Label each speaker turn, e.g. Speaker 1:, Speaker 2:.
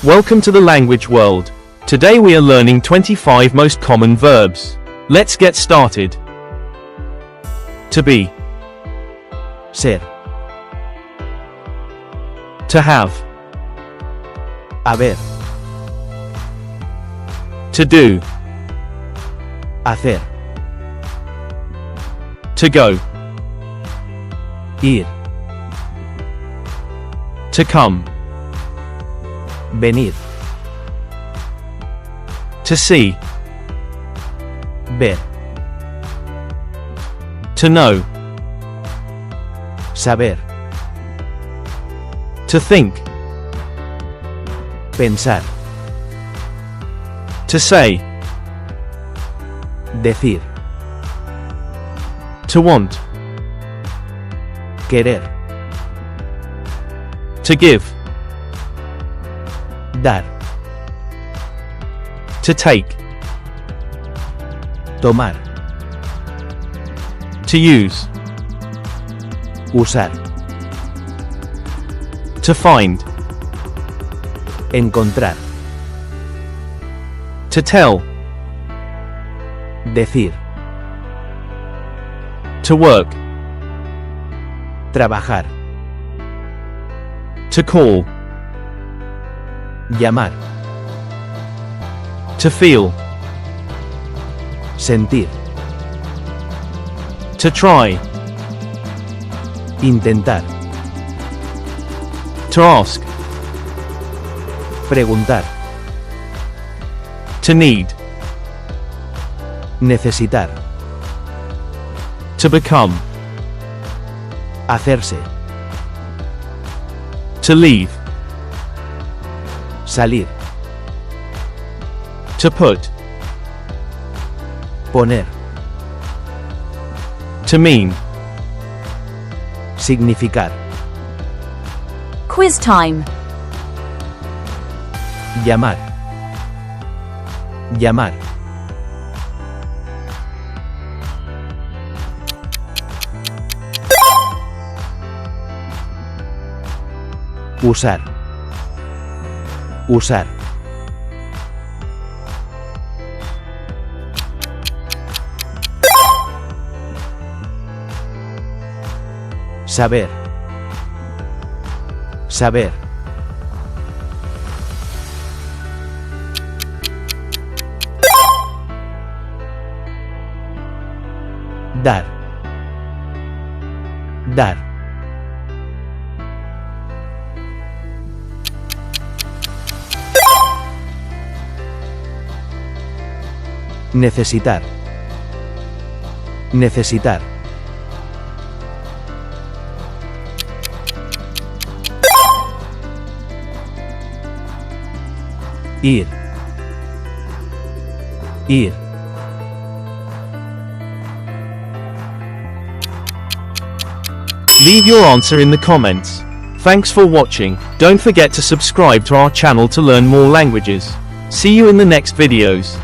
Speaker 1: Welcome to the language world. Today we are learning 25 most common verbs. Let's get started. To be,
Speaker 2: ser,
Speaker 1: to have,
Speaker 2: haber,
Speaker 1: to do,
Speaker 2: hacer,
Speaker 1: to go,
Speaker 2: ir,
Speaker 1: to come,
Speaker 2: venir,
Speaker 1: to see,
Speaker 2: ver,
Speaker 1: to know,
Speaker 2: saber,
Speaker 1: to think,
Speaker 2: pensar,
Speaker 1: to say,
Speaker 2: decir,
Speaker 1: to want,
Speaker 2: querer,
Speaker 1: to give,
Speaker 2: dar,
Speaker 1: to take,
Speaker 2: tomar,
Speaker 1: to use,
Speaker 2: usar,
Speaker 1: to find,
Speaker 2: encontrar,
Speaker 1: to tell,
Speaker 2: decir,
Speaker 1: to work,
Speaker 2: trabajar,
Speaker 1: to call,
Speaker 2: llamar,
Speaker 1: to feel,
Speaker 2: sentir,
Speaker 1: to try,
Speaker 2: intentar,
Speaker 1: to ask,
Speaker 2: preguntar,
Speaker 1: to need,
Speaker 2: necesitar,
Speaker 1: to become,
Speaker 2: hacerse,
Speaker 1: to leave,
Speaker 2: salir,
Speaker 1: to put,
Speaker 2: poner,
Speaker 1: to mean.
Speaker 2: significar,
Speaker 3: Quiz time.
Speaker 2: llamar, llamar, usar, usar, saber, saber, dar, dar, necesitar, necesitar, ir, ir,
Speaker 1: Leave your answer in the comments. Thanks for watching. Don't forget to subscribe to our channel to learn more languages. See you in the next videos.